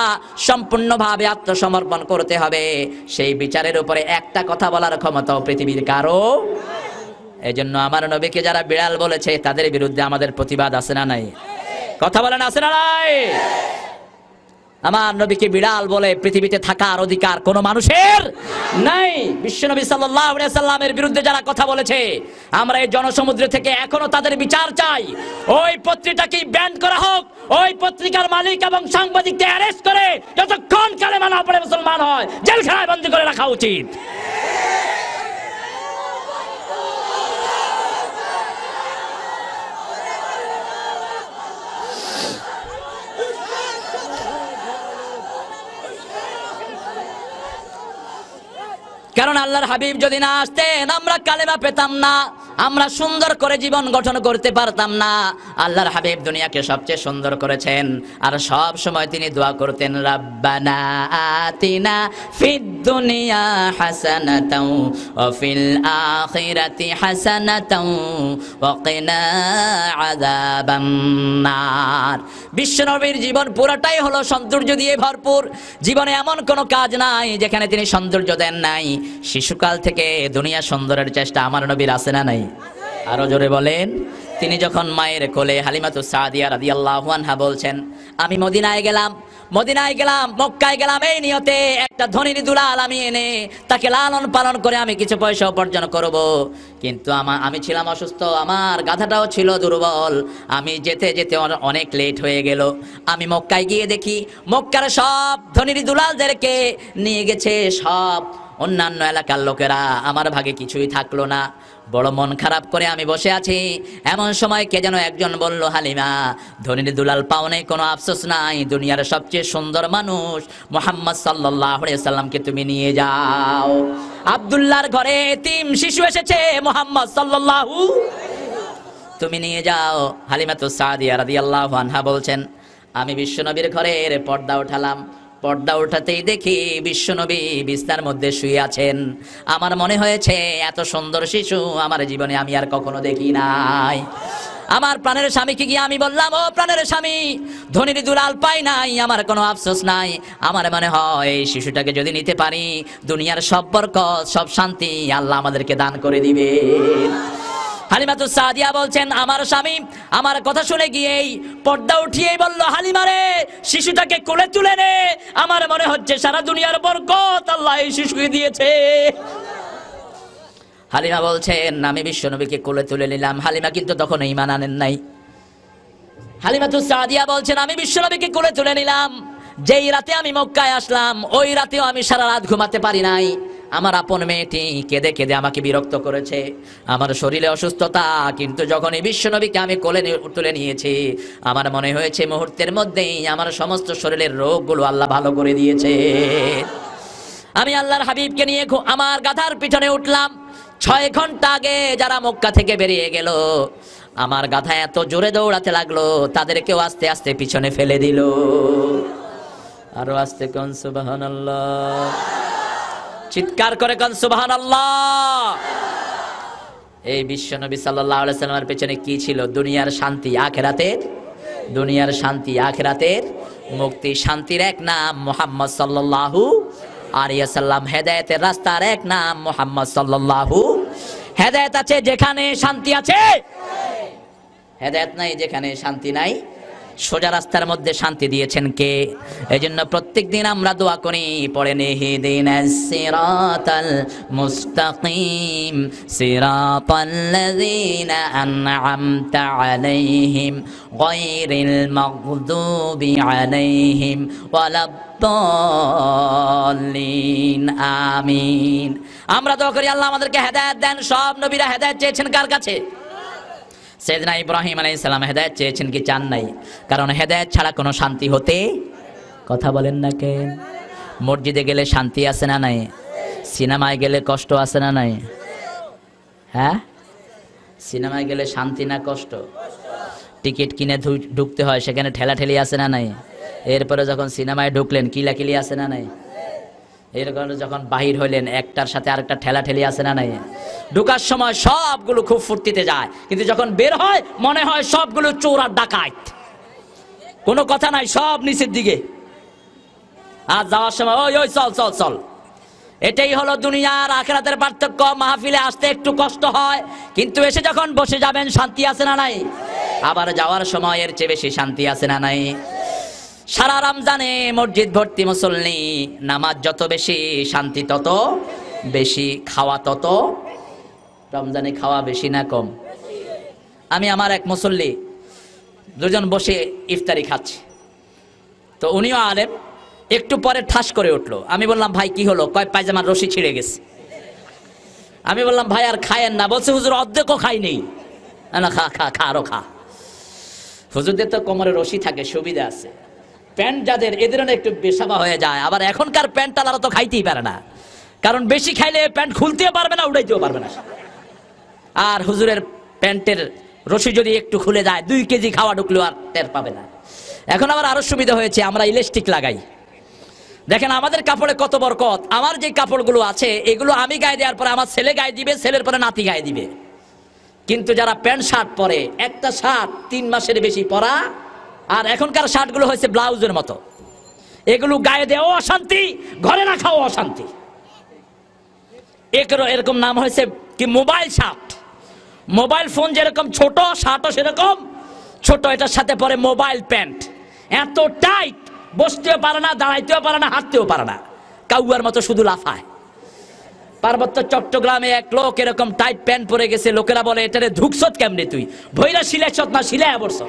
সম্পূর্ণভাবে আত্মসমর্পণ করতে হবে। সেই বিচারের উপরে একটা কথা বলার ক্ষমতাও পৃথিবীর কারো। এজন্য আমার নবীকে যারা বিড়াল বলেছে তাদের বিরুদ্ধে আমাদের প্রতিবাদ আছে না নাই? কথা বলেন, আছে না নাই? আমার নবীকে বিড়াল বলে পৃথিবীতে থাকার অধিকার কোন মানুষের নাই। বিশ্বনবী সাল্লাল্লাহু আলাইহি সাল্লামের বিরুদ্ধে যারা কথা বলেছে, আমরা এই জনসমুদ্র থেকে এখনো তাদের বিচার চাই। ওই পত্রিকাকে ব্যান করা হোক, ওই পত্রিকার মালিক এবং সাংবাদিককে অ্যারেস্ট করে যতক্ষণ কালেমা না পড়ে মুসলমান হয় জেলখানায় বন্দী করে রাখা উচিত। কারণ আল্লাহর হাবিব যদি না আসতেন আমরা কালেমা পেতাম না, আমরা সুন্দর করে জীবন গঠন করতে পারতাম না। আল্লাহর হাবিব দুনিয়াকে সবচেয়ে সুন্দর করেছেন, আর সব সময় তিনি দোয়া করতেন, রাব্বানা আতিনা ফিদ দুনিয়া হাসানাতাও ওয়া ফিল আখিরাতি হাসানাতাও ওয়া কিনা আযাবান নার। বিশ্বনবীর জীবন পুরোটাই হলো সৌন্দর্য দিয়ে ভরপুর। জীবনে এমন কোনো কাজ নাই যেখানে তিনি সৌন্দর্য দেন নাই। শিশুকাল থেকে দুনিয়া সুন্দরের চেষ্টা আমার নবীর আছে না নাই? আরো জোরে বলেন। তিনি যখন মায়ের কোলে হালিমাতুস সাদিয়া রাদিয়াল্লাহু আনহা বলছেন, আমি মদিনায় গেলাম, মক্কায় গেলাম এই নিয়তে একটা ধনীর দুলাল আমি এনে তাকে লালন পালন করে আমি কিছু পয়সা উপার্জন করব। কিন্তু আমি ছিলাম অসুস্থ, আমার গাধাটাও ছিল দুর্বল। আমি যেতে যেতে অনেক লেট হয়ে গেল। আমি মক্কায় গিয়ে দেখি মক্কার সব ধনীর দুলালদেরকে নিয়ে গেছে সব অন্যান্য এলাকার লোকেরা, আমার ভাগে কিছুই থাকলো না। বড় মন খারাপ করে আমি বসে আছি। এমন সময় কে যেন একজন বলল, হালিমা, ধনীর দুলাল পাও নাই, কোনো আফসোস নাই, দুনিয়ার সবচেয়ে সুন্দর মানুষ মুহাম্মদ সাল্লাল্লাহু আলাইহি সাল্লামকে তুমি নিয়ে যাও। আব্দুল্লাহর ঘরে এতিম শিশু এসেছে, মুহাম্মদ সাল্লাল্লাহু, তুমি নিয়ে যাও। হালিমাতুস সাদিয়া রাদিয়াল্লাহু আনহা বলছেন, আমি বিশ্বনবীর ঘরের পর্দা উঠালাম। পর্দা উঠাতেই দেখি বিশ্বনবী বিছানার মধ্যে শুয়ে আছেন। আমার মনে হয়েছে এত সুন্দর শিশু আমার জীবনে আমি আর কখনো দেখি নাই। আমার প্রাণের স্বামীকে গিয়ে আমি বললাম, ও প্রাণের স্বামী, ধনীর দুলাল পাই নাই, আমার কোনো আফসোস নাই। আমার মনে হয় এই শিশুটাকে যদি নিতে পারি দুনিয়ার সব বরকত সব শান্তি আল্লাহ আমাদেরকে দান করে দিবে। হালিমাতুস সাদিয়া বলছেন, আমার স্বামী আমার কথা শুনে গিয়েই পর্দা উঠিয়েই বলল, হালিমা রে, শিশুটাকে কোলে তুলে নে, আমার মনে হচ্ছে সারা দুনিয়ার বরকত আল্লাহ এই শিশুকে দিয়েছে। হালিমা বলছেন, আমি বিশ্বনবীকে কোলে তুলে নিলাম। হালিমা কিন্তু তখন ঈমান আনেন নাই। হালিমাতুস সাদিয়া বলছেন, আমি বিশ্বনবীকে কোলে তুলে নিলাম। যেই রাতে আমি মক্কায় আসলাম ওই রাতেও আমি সারা রাত ঘুমাতে পারি নাই। আমার আপন মেয়েটি কেঁদে কেঁদে আমাকে বিরক্ত করেছে, আমার শরীরে অসুস্থতা, কিন্তু যখন এই বিশ্বনবীকে আমি কোলে তুলে নিয়েছি, আমার মনে হয়েছে মুহূর্তের মধ্যেই আমার সমস্ত শরীরের রোগগুলো আল্লাহ ভালো করে দিয়েছে। আমি আল্লাহর হাবিবকে নিয়ে আমার গাধার পিছনে উঠলাম। 6 ঘন্টা আগে যারা মক্কা থেকে বেরিয়ে গেল, আমার গাধা এত জোরে দৌড়াতে লাগলো, তাদেরকেও আস্তে আস্তে পিছনে ফেলে দিল। আরো আস্তে কোন সুবহানাল্লাহ, চিৎকার করে কোন সুবহানাল্লাহ। এই বিশ্বনবী সাল্লাল্লাহু আলাইহি সাল্লামের পেছনে কি ছিল? দুনিয়ার শান্তি আখিরাতের, দুনিয়ার শান্তি আখিরাতের মুক্তি। শান্তির এক নাম মুহাম্মদ সাল্লাল্লাহু আলাইহি ওয়াসাল্লাম, হেদায়েতের রাস্তার এক নাম মুহাম্মদ সাল্লাল্লাহু। হেদায়েত আছে যেখানে শান্তি আছে, হেদায়েত নাই যেখানে শান্তি নাই। সোজা রাস্তার মধ্যে শান্তি দিয়েছেন কে? এজন্য প্রত্যেকদিন আমরা দোয়া করি, পড়েন ইহদিনাস সিরাতাল মুস্তাকিম সিরাতাল্লাযীনা আন'আমতা আলাইহিম গায়রিল মাগদুবি আলাইহিম ওয়ালাদ-দাল্লিন। আমিন। আমরা দোয়া করি আল্লাহ আমাদেরকে হেদায়েত দেন। সব নবীরা হেদায়েত চেয়েছেন কার কাছে? সাইয়েদনা ইব্রাহিম আলাইহিস সালাম হেদায়েত চেয়েছেন কি চান নাই? কারণ হেদায়েত ছাড়া কোনো শান্তি হতে, কথা বলেন না কেন? মসজিদে গেলে শান্তি আছে না নাই? সিনেমায় গেলে কষ্ট আছে না নাই? হ্যাঁ, সিনেমায় গেলে শান্তি না কষ্ট? টিকিট কিনে ঢুকতে হয়, সেখানে ঠেলাঠেলি আছে না নাই? এরপরে যখন সিনেমায় ঢুকলেন কিলাকিলি আছে না নাই? এরকম যখন বাহির হইলেন একটার সাথে আরেকটা ঠেলাঠেলি আছে না নাই? ঢুকার সময় সবগুলো খুব ফুর্তিতে যায়, কিন্তু যখন বের হয় মনে হয় সবগুলো চোর আর ডাকাত, কোনো কথা নাই, সব নিচের দিকে। আর যাওয়ার সময় ওই ওই চল চল চল। এটাই হলো দুনিয়ার আখিরাতের পার্থক্য। মাহফিলে আসতে একটু কষ্ট হয়, কিন্তু এসে যখন বসে যাবেন শান্তি আছে না নাই? আবার যাওয়ার সময় এর চেয়ে বেশি শান্তি আছে না নাই? সারা রমজানে মসজিদ ভর্তি মুসল্লি, নামাজ যত বেশি শান্তি তত বেশি, খাওয়া তত। রমজানে খাওয়া বেশি না কম? আমি আমার এক মুসল্লি, দুজন বসে ইফতারি খাচ্ছে, তো উনিও আলেম, একটু পরে ঠাস করে উঠলো। আমি বললাম ভাই কি হলো? কয় পায়জামার রশি ছিঁড়ে গেছে। আমি বললাম ভাই আর খায়েন না। বলছে হুজুর অর্ধেকও খাই নেই। না, খা খা খা, আরো খা। হুজুরদের তো কোমরে রশি থাকে, সুবিধা আছে। প্যান্ট যাদের, এদের একটু বেসাবা হয়ে যায়। আবার এখনকার প্যান্ট তারা তো খাইতেই পারে না, কারণ বেশি খাইলে প্যান্ট খুলতেও পারবে না, উড়াইতেও পারবে না। আর হুজুরের প্যান্টের রশি যদি একটু খুলে যায় 2 কেজি খাওয়া ঢুকলেও আর টের পাবে না। এখন আবার আরো সুবিধা হয়েছে, আমরা ইলাস্টিক লাগাই। দেখেন আমাদের কাপড়ে কত বরকত। আমার যে কাপড়গুলো আছে এগুলো আমি গায়ে দেওয়ার পরে আমার ছেলে গায়ে দিবে, ছেলের পরে নাতি গায়ে দিবে। কিন্তু যারা প্যান্ট শার্ট পরে, একটা শার্ট 3 মাসের বেশি পরা, আর এখনকার শার্টগুলো হয়েছে ব্লাউজের মতো, এগুলো গায়ে দেওয়া অশান্তি, ঘরে রাখাও অশান্তি। এরকম নাম হয়েছে কি মোবাইল শার্ট। মোবাইল ফোন যেরকম ছোট, শার্টও সেরকম ছোট। এটার সাথে পরে মোবাইল প্যান্ট, এত টাইট, বসতেও পারে না, দাঁড়াইতেও পারে না, হাঁটতেও পারে না, কাউয়ার মতো শুধু লাফায়। পার্বত্য চট্টগ্রামে এক লোক এরকম টাইট প্যান্ট পরে গেছে। লোকেরা বলে এটারে ধুকছত কেমনে তুই? ভৈরা সিলেছত না সিলাই বলছ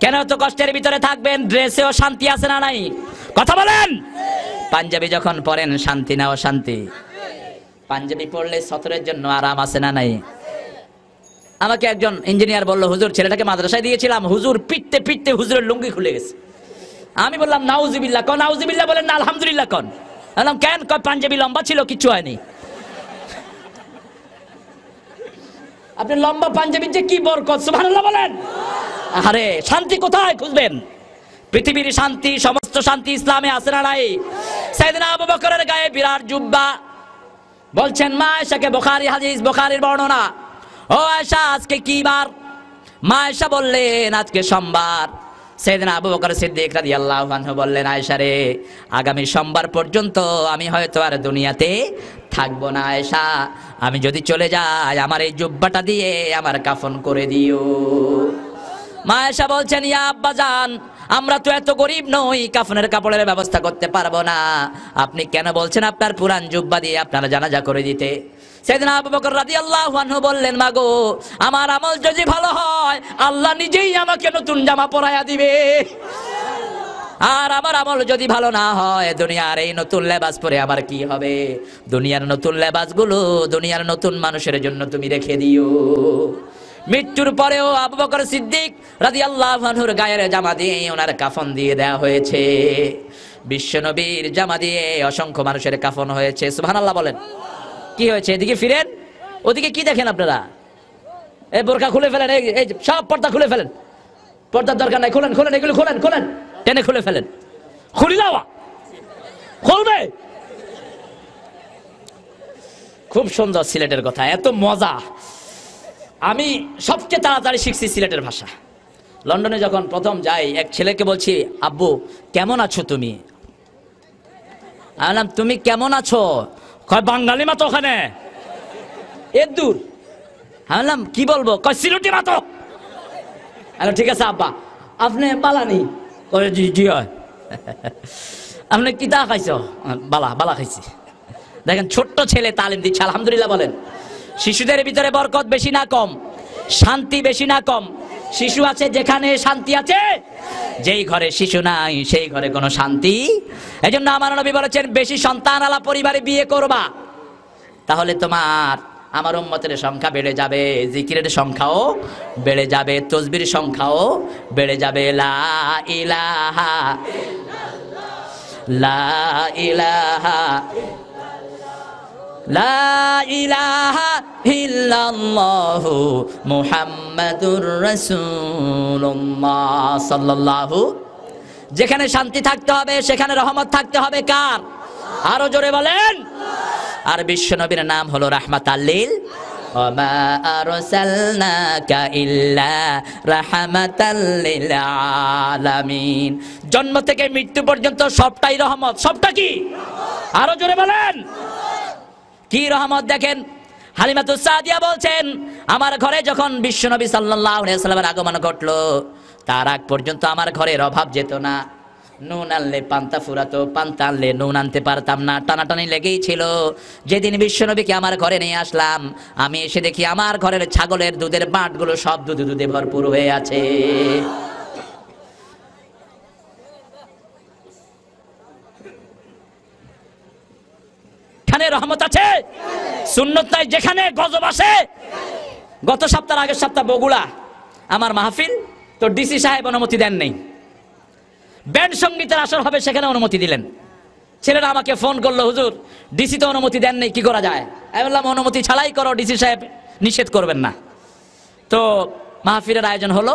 কেন? তো কষ্টের ভিতরে থাকবেন, ড্রেসেও শান্তি আছে না নাই? কথা বলেন। পাঞ্জাবি যখন পরেন শান্তি না অশান্তি? পাঞ্জাবি পরলে সতরের জন্য আরাম আছে না নাই? আমাকে একজন ইঞ্জিনিয়ার বলল, হুজুর ছেলেটাকে মাদ্রাসায় দিয়েছিলাম, হুজুর পিটতে পিটতে হুজুরের লুঙ্গি খুলে গেছে। আমি বললাম নাউজুবিল্লাহ। কন নাউজুবিল্লাহ বলেন না আলহামদুলিল্লাহ কন। বললাম কেন? কয় পাঞ্জাবি লম্বা ছিল, কিচ্ছু হয়নি। আপনি লম্বা পাঞ্জাবির যে কি বরকত, সুবহানাল্লাহ বলেন। আরে শান্তি কোথায় খুঁজবেন? পৃথিবীর শান্তি, সমস্ত শান্তি ইসলামে আছে না নাই? সাইয়েদনা আবু বকরের গায়ে বিরাট জুব্বা। বলছেন মা আয়েশাকে, বুখারী হাদিস, বুখারীর বর্ণনা, ও আয়েশা আজকে কি বার? মা আয়েশা বললেন আজকে সোমবার। সাইয়েদনা আবু বকর সিদ্দিক রাদিয়াল্লাহু আনহু বললেন, আয়েশা রে, আগামী সোমবার পর্যন্ত আমি হয়তো আর দুনিয়াতে থাকবো না। আয়েশা, আমি যদি চলে যাই আমার এই জুব্বাটা দিয়ে আমার কাফন করে দিও। মা আয়েশা বলছেন, ইয়া আব্বাজান, আমরা তো এত গরিব নই, কাফনের কাপড়ের ব্যবস্থা করতে পারবো না। আপনি কেন বলছেন আপনার পুরান জুব্বা দিয়ে আপনারা জানাজা করে দিতে? সাইয়েদনা আবু বকর রাদিয়াল্লাহু আনহু বললেন, মাগো, আমার আমল যদি ভালো হয় আল্লাহ নিজেই আমাকে নতুন জামা পরাইয়া দিবে। আর আমার আমল যদি ভালো না হয়, দুনিয়ার এই নতুন লেবাস পরে আবার কি হবে? দুনিয়ার নতুন লেবাসগুলো দুনিয়ার নতুন মানুষের জন্য তুমি রেখে দিও। মৃত্যুর পরেও আবু বকর সিদ্দিক রাদিয়াল্লাহু আনহুর গায়ের জামা দিয়ে ওনার কাফন দিয়ে দেওয়া হয়েছে। বিশ্বনবীর জামা দিয়ে অসংখ্য মানুষের কাফন হয়েছে। সুবহানাল্লাহ বলেন। কি হয়েছে? এদিকে ফিরেন, ওদিকে কি দেখেন আপনারা? এই বোরকা খুলে ফেলেন, এই সব পর্দা খুলে ফেলেন। পর্দার দরকার নাই, খোলেন খোলেন, এগুলো খোলেন খোলেন, টেনে খুলে ফেলেন। খুলি দাও, খুলবে। খুব সুন্দর সিলেটের কথা, এত মজা। আমি সবচেয়ে তাড়াতাড়ি শিখছি সিলেটের ভাষা। লন্ডনে যখন প্রথম যাই, এক ছেলেকে বলছি, আব্বু কেমন আছো তুমি? আমি বললাম, তুমি কেমন আছো? কয় বাঙালি মা তো ওখানে এর দূর। আমি বললাম, কি বলবো? কয় সিলেটি মা তো। ঠিক আছে আব্বা, আপনি বালানি? কয় জি জি হয়। আপনি কিতা খাইছো? বালা বালা খাইছি। দেখেন, ছোট্ট ছেলে তালিম দিচ্ছে, আলহামদুলিল্লাহ বলেন। শিশুদের ভিতরে বরকত বেশি না কম? শান্তি বেশি না কম? শিশু আছে যেখানে শান্তি আছে, যেই ঘরে শিশু নাই সেই ঘরে কোনো শান্তি। এজন্য আমার নবী বলেছেন, বেশি সন্তান আলা পরিবারে বিয়ে করবা, তাহলে তোমার আমার উম্মতের সংখ্যা বেড়ে যাবে, জিকিরের সংখ্যাও বেড়ে যাবে, তসবির সংখ্যাও বেড়ে যাবে। লা ইলাহা লা ইলাহা লা ইলাহা ইল্লাল্লাহু মুহাম্মাদুর রাসূলুল্লাহ সাল্লাল্লাহু। যেখানে শান্তি থাকতে হবে সেখানে রহমত থাকতে হবে কার? আরো জোরে বলেন। আর বিশ্বনবীর নাম হলো রাহমাতাল লিল ওয়ামা আরসালনাকা ইল্লা রাহমাতাল লিল আলামিন। জন্ম থেকে মৃত্যু পর্যন্ত সবটাই রহমত। সবটা কি? আরো জোরে বলেন। কি রহমত? দেখেন, হালিমাতুস সাদিয়া বলছেন, আমার ঘরে যখন বিশ্বনবী সাল্লাল্লাহু আলাইহি ওয়াসাল্লামের আগমন ঘটলো, তার আগ পর্যন্ত আমার ঘরের অভাব যেত না। নুন আনলে পান্তা ফুরাতো, পান্তা আনলে নুন আনতে পারতাম না, টানাটানি লেগেই ছিল। যেদিন বিশ্বনবীকে আমার ঘরে নিয়ে আসলাম, আমি এসে দেখি আমার ঘরের ছাগলের দুধের বাঁটগুলো সব দুধে ভরপুর হয়ে আছে। এখানে রহমত আছে, সুন্নত নাই যেখানে গজব আসে। গত সপ্তাহ, আগের সপ্তাহ বগুড়া আমার মাহফিল, তো ডিসি সাহেব অনুমতি দেন নেই। ব্যান্ড সঙ্গীতের আসর হবে, সেখানে অনুমতি দিলেন। ছেলেরা আমাকে ফোন করলো, হুজুর ডিসি তো অনুমতি দেন নেই, কি করা যায়? আমি বললাম, অনুমতি ছাড়াই করো, ডিসি সাহেব নিষেধ করবেন না। তো মাহফিলের আয়োজন হলো,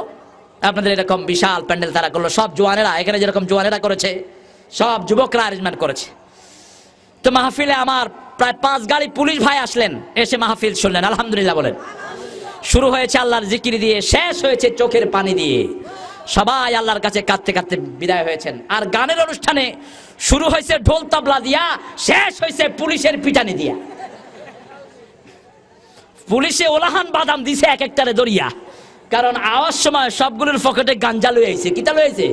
আপনাদের এরকম বিশাল প্যান্ডেল তারা করলো, সব জোয়ানেরা, এখানে যেরকম জোয়ানেরা করেছে সব যুবকরা অ্যারেঞ্জমেন্ট করেছে। তো মাহফিলে আমার প্রায় 5 গাড়ি পুলিশ ভাই আসলেন, এসে মাহফিল শুনলেন। আলহামদুলিল্লাহ বলেন। শুরু হয়েছে আল্লাহর জিকির দিয়ে, শেষ হয়েছে চোখের পানি দিয়ে। সবাই আল্লাহর কাছে কাঁদতে কাঁদতে বিদায় হয়েছেন। আর গানের অনুষ্ঠানে শুরু হয়েছে ঢোল তবলা দিয়া, শেষ হয়েছে পুলিশের পিটানি দিয়া। পুলিশে ওলাহান বাদাম দিছে এক একটারে দরিয়া, কারণ আওয়াজ সময় সবগুলোর পকেটে গাঞ্জা লয়ে আইছে। কিতা লয়ে আইছে?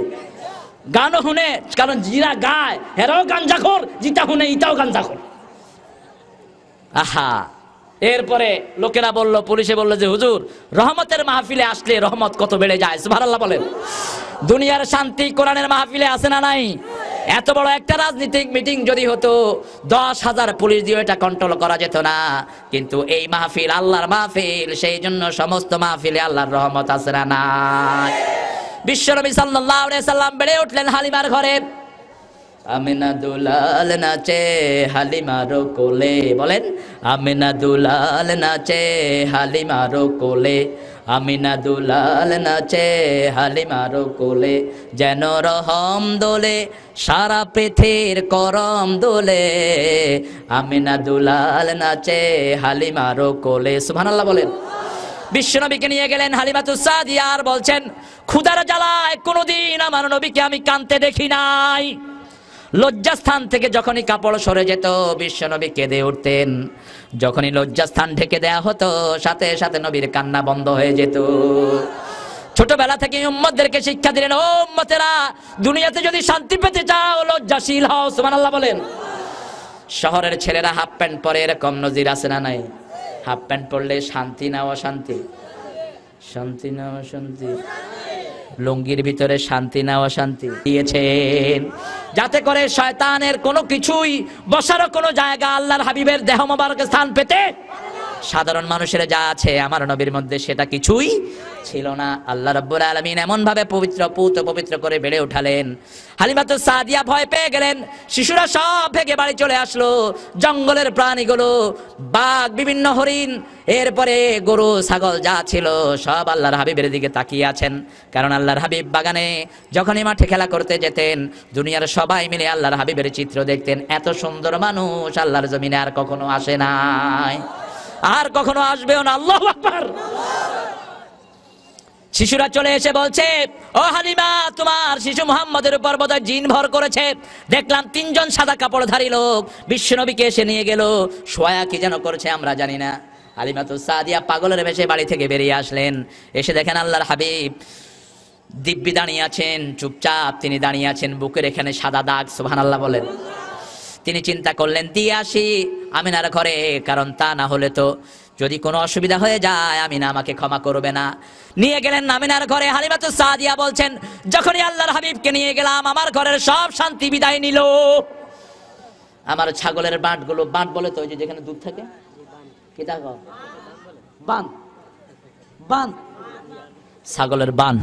গানও শুনে, কারণ জিরা গায় হেরাও গাঞ্জাখোর, জিতা শুনে ইটাও গাঞ্জাখোর। আহা, এরপরে লোকেরা বলল, পুলিশে বলল যে হুজুর, রহমতের মাহফিলে আসলে রহমত কত বেড়ে যায়। সুবহানাল্লাহ বলেন। দুনিয়ার শান্তি কোরআনের মাহফিলে আছে না নাই? এত বড় একটা রাজনৈতিক মিটিং যদি হতো, 10,000 পুলিশ দিয়ে এটা কন্ট্রোল করা যেত না। কিন্তু এই মাহফিল আল্লাহর মাহফিল, সেই জন্য সমস্ত মাহফিলে আল্লাহর রহমত আছে না নাই? বিশ্বনবী সাল্লাল্লাহু আলাইহি সাল্লাম বেড়ে উঠলেন হালিমার ঘরে। আমিনা দুলাল নাচে হালিমার কোলে, বলেন আমিনা দুলাল নাচে হালিমার কোলে, আমিনা দুলাল নাচে হালিমার কোলে, যেন রহম দোলে সারা পৃথিবীর করম দোলে, আমিনা দুলাল নাচে হালিমার কোলে। সুবহানাল্লাহ বলেন। বিশ্বনবীকে নিয়ে গেলেন হালিমাতুস সাদিয়া, আর বলছেন, ক্ষুধার জ্বালায় কোনোদিন আমার নবীকে আমি কাঁদতে দেখি নাই। লজ্জাস্থান থেকে যখনই কাপড় সরে যেত, বিশ্বনবী কেঁদে উঠতেন। যখনই লজ্জাস্থান ঢেকে দেয়া হতো, সাথে সাথে নবীর কান্না বন্ধ হয়ে যেত। ছোটবেলা থেকে উম্মতদেরকে শিক্ষা দিলেন, ও উম্মতেরা, দুনিয়াতে যদি শান্তি পেতে চাও লজ্জাশীল হও। সুবহানাল্লাহ বলেন। শহরের ছেলেরা হাফ প্যান্ট পরে, এরকম নজির আছে না নাই? হাফ প্যান্ট পরলে শান্তি না অশান্তি? শান্তি না অশান্তি? লুঙ্গির ভিতরে শান্তি না অশান্তি দিয়েছেন, যাতে করে শয়তানের কোনো কিছুই বসারও কোনো জায়গা আল্লাহর হাবিবের দেহ মোবারকে স্থান পেতে সাধারণ মানুষের যা আছে আমার নবীর মধ্যে সেটা কিছুই ছিল না। আল্লাহ রাব্বুল আলামিন এমন ভাবে পবিত্র করে বেড়ে উঠালেন, হালিমাতুস সাদিয়া ভয় পেয়ে গেলেন। শিশুরা সব ভেগে বাড়ি চলে আসলো। জঙ্গলের প্রাণীগুলো, বাঘ, বিভিন্ন হরিণ, এরপরে গরু ছাগল যা ছিল সব আল্লাহর হাবিবের দিকে তাকিয়ে আছেন। কারণ আল্লাহর হাবিব বাগানে যখনই মাঠে খেলা করতে যেতেন দুনিয়ার সবাই মিলে আল্লাহর হাবিবের চিত্র দেখতেন। এত সুন্দর মানুষ আল্লাহর জমিনে আর কখনো আসে নাই, আর কখনো আসবেও না। আল্লাহু আকবার। শিশুরা চলে এসে বলছে, ও হালিমা, তোমার শিশু মুহাম্মদের উপর বোধহয় জিন ভর করেছে। দেখলাম 3 জন সাদা কাপড়ধারী লোক বিশ্বনবীকে এসে নিয়ে গেল, শোয়া কি যেন করছে আমরা জানি না। হালিমাতুস সাদিয়া পাগলের বেশে বাড়ি থেকে বেরিয়ে আসলেন। এসে দেখেন আল্লাহর হাবিব দিব্যি দাঁড়িয়ে আছেন, চুপচাপ তিনি দাঁড়িয়ে আছেন, বুকের এখানে সাদা দাগ। সুবহানাল্লাহ বলেন। তিনি চিন্তা করলেন দিয়ে আসি আমিনার ঘরে, কারণ তা না হলে তো যদি কোনো অসুবিধা হয়ে যায় আমিনা আমাকে ক্ষমা করবে না। নিয়ে গেলেন আমিনার ঘরে। হালিমাতুস সাদিয়া বলছেন, যখনই আল্লাহর হাবিবকে নিয়ে গেলাম আমার ঘরের সব শান্তি বিদায় নিল। আমার ছাগলের বাঁটগুলো, বাঁট বলে তো ওই যে যেখানে দুধ থাকে, কি দেখো বান, বান, ছাগলের বান।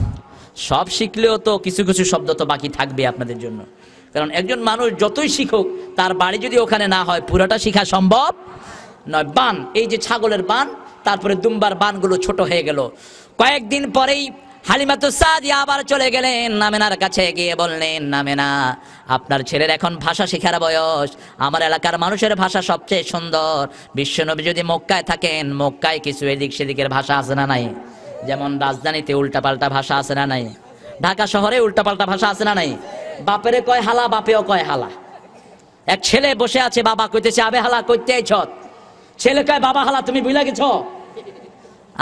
সব শিখলেও তো কিছু কিছু শব্দ তো বাকি থাকবে আপনাদের জন্য, কারণ একজন মানুষ যতই শিখুক তার বাড়ি যদি ওখানে না হয় পুরোটা শিখা সম্ভব নয়। বান, এই যে ছাগলের বান, তারপরে দুম্বার বানগুলো ছোট হয়ে গেল। কয়েকদিন পরেই হালিমাতুস সাদিয়া আবার চলে গেলেন আমিনার কাছে, গিয়ে বললেন, আমিনা, আপনার ছেলের এখন ভাষা শেখার বয়স। আমার এলাকার মানুষের ভাষা সবচেয়ে সুন্দর। বিশ্বনবী যদি মক্কায় থাকেন, মক্কায় কিছু এদিক সেদিকের ভাষা আছে না নাই? যেমন রাজধানীতে উল্টাপাল্টা ভাষা আছে না নাই? ঢাকা শহরে উল্টাপাল্টা ভাষা আছে না নাই? বাপেরে কয় হালা, বাপেও কয় হালা। এক ছেলে বসে আছে, বাবা কইতেছে আবে হালা, কইতে আইছ? ছেলে কয় বাবা হালা, তুমি বুঝলা গেছ?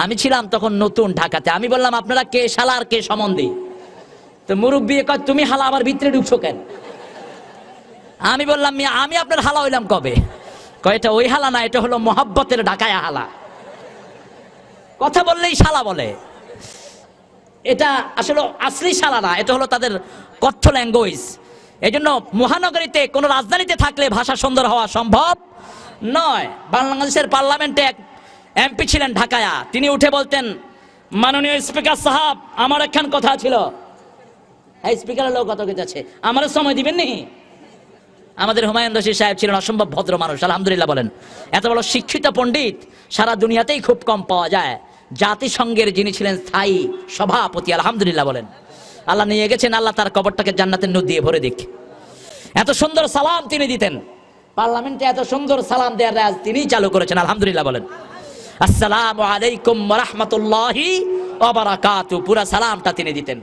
আমি ছিলাম তখন নতুন ঢাকাতে, আমি বললাম আপনারা কে শালা আর কে সম্বন্ধী? তো মুরব্বী কয় তুমি হালা, আবার ভিতরে ঢুকছো কেন? আমি বললাম আমি আপনার হালা হইলাম কবে? কয় এটা ওই হালা না, এটা হলো মোহাব্বতের ঢাকায়া হালা। কথা বললেই শালা বলে, এটা আসলে আসলি শালা না, এটা হলো তাদের কথ্য ল্যাঙ্গুয়েজ। এই জন্য মহানগরীতে কোন রাজধানীতে থাকলে ভাষা সুন্দর হওয়া সম্ভব নয়। বাংলাদেশের পার্লামেন্টে এক এমপি ছিলেন ঢাকায়া, তিনি উঠে বলতেন, মাননীয় স্পিকার সাহেব আমার একখান কথা ছিল। এই স্পিকারের লোক কত কিছু আছে, আমার সময় দিবেন নি? আমাদের হুমায়ুন রশিদ সাহেব ছিলেন অসম্ভব ভদ্র মানুষ, আলহামদুলিল্লাহ বলেন। এত বড় শিক্ষিত পণ্ডিত সারা দুনিয়াতেই খুব কম পাওয়া যায়। জাতিসংঘের যিনি ছিলেন স্থায়ী সভাপতি, আলহামদুলিল্লাহ বলেন। আল্লাহ নিয়ে গেছেন, আল্লাহ তার কবরটাকে জান্নাতের নূর দিয়ে ভরে দিক। এত সুন্দর সালাম তিনি দিতেন, পার্লামেন্টে এত সুন্দর সালাম দেওয়ার রাজ তিনিই চালু করেছেন, আলহামদুলিল্লাহ বলেন। আসসালামু আলাইকুম ওয়া রাহমাতুল্লাহি ওয়া বারাকাতুহু, পুরা সালামটা তিনি দিতেন।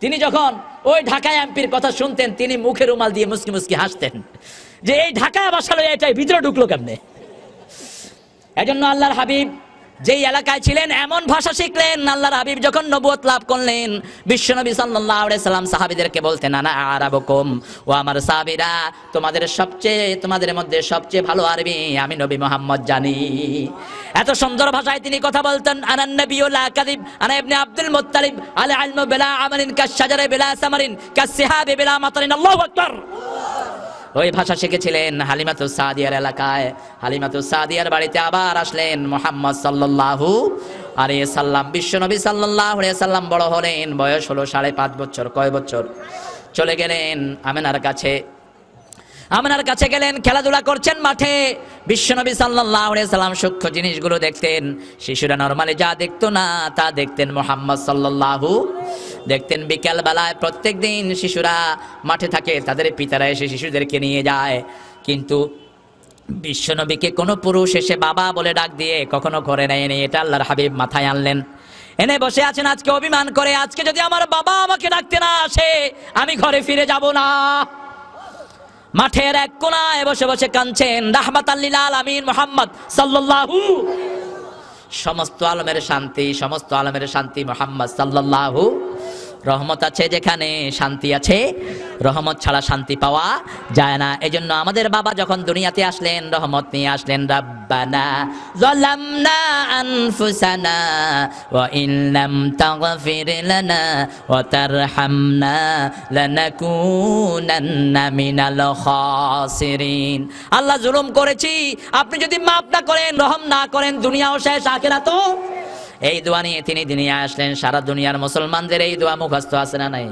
তিনি যখন ওই ঢাকা এমপির কথা শুনতেন তিনি মুখে রুমাল দিয়ে মুসকি মুসকি হাসতেন, যে এই ঢাকা ভাষা লইয়া এটাই ভিতরে ঢুকলো কেমনে? এজন্য আল্লাহর হাবিব যেই এলাকায় ছিলেন এমন ভাষা শিখলেন। আল্লাহর হাবিব যখন নবুয়ত লাভ করলেন, বিশ্বনবী সাল্লাল্লাহু আলাইহি সাল্লাম সাহাবীদেরকে বলতেন, আনা আরাবুকুম, ও আমার সাহাবীরা তোমাদের মধ্যে সবচেয়ে ভালো আরবি আমি নবী মুহাম্মদ জানি। এত সুন্দর ভাষায় তিনি কথা বলতেন। আনান নবিয়্যু লা কাযিব, আনা ইবনে আব্দুল মুত্তালিব, আল ইলমু বিলা আমালিন কাশ-শাজারি বিলা সামারিন কাস-সিহাবি বিলা মাতারিন। আল্লাহু আকবার। ওই ভাষা শিখেছিলেন হালিমাতুস সাদিয়ার এলাকায়। হালিমাতুস সাদিয়ার বাড়িতে আবার আসলেন মুহাম্মদ সাল্লাল্লাহু আলাইহি সাল্লাম। বিশ্বনবী সাল্লাল্লাহু আলাইহি সাল্লাম বড় হলেন, বয়স হলো 5.5 বছর। কয় বছর? চলে গেলেন আমিনার কাছে। আমিনার কাছে গেলেন, খেলাধুলা করছেন মাঠে। বিশ্বনবী সাল্লাল্লাহু আলাইহি সাল্লাম সূক্ষ্ম জিনিসগুলো দেখতেন। শিশুরা নরমালি যা দেখতো না তা দেখতেন মুহাম্মদ সাল্লাল্লাহু দেখতেন। বিকেল বেলায় প্রত্যেক দিন শিশুরা মাঠে থাকে, তাদের পিতারা এসে শিশুদেরকে নিয়ে যায়, কিন্তু বিশ্বনবীকে কোনো পুরুষ এসে বাবা বলে ডাক দিয়ে কখনো করে নেয়নি। এটা আল্লাহর হাবিব মাথায় আনলেন, এনে বসে আছেন আজকে অভিমান করে, আজকে যদি আমার বাবা আমাকে ডাকতে না আসে আমি ঘরে ফিরে যাব না। মাঠের এক কোনায় বসে বসে কাঁদছেন। রাহমাতাল লিল আলামিন মুহাম্মদ সাল্লাল্লাহু, সমস্ত আলমের শান্তি মুহাম্মদ সাল্লাল্লাহু রহমত আছে যেখানে শান্তি আছে, রহমত ছাড়া শান্তি পাওয়া যায় না। এজন্য আমাদের বাবা যখন দুনিয়াতে আসলেন রহমত নিয়ে আসলেন। রাব্বানা যালামনা আনফুসানা ওয়া ইন লাম তাগফির লানা ওয়া তারহামনা লানাকুনান্না মিনাল খাসিরিন। আল্লাহ জুলুম করেছি, আপনি যদি মাফ না করেন, রহম না করেন, দুনিয়াও শেষ আখিরাতও। এই দোয়া নিয়ে তিনি দুনিয়া আসলেন। সারা দুনিয়ার মুসলমানদের এই দোয়া মুখস্থ আছে না নাই?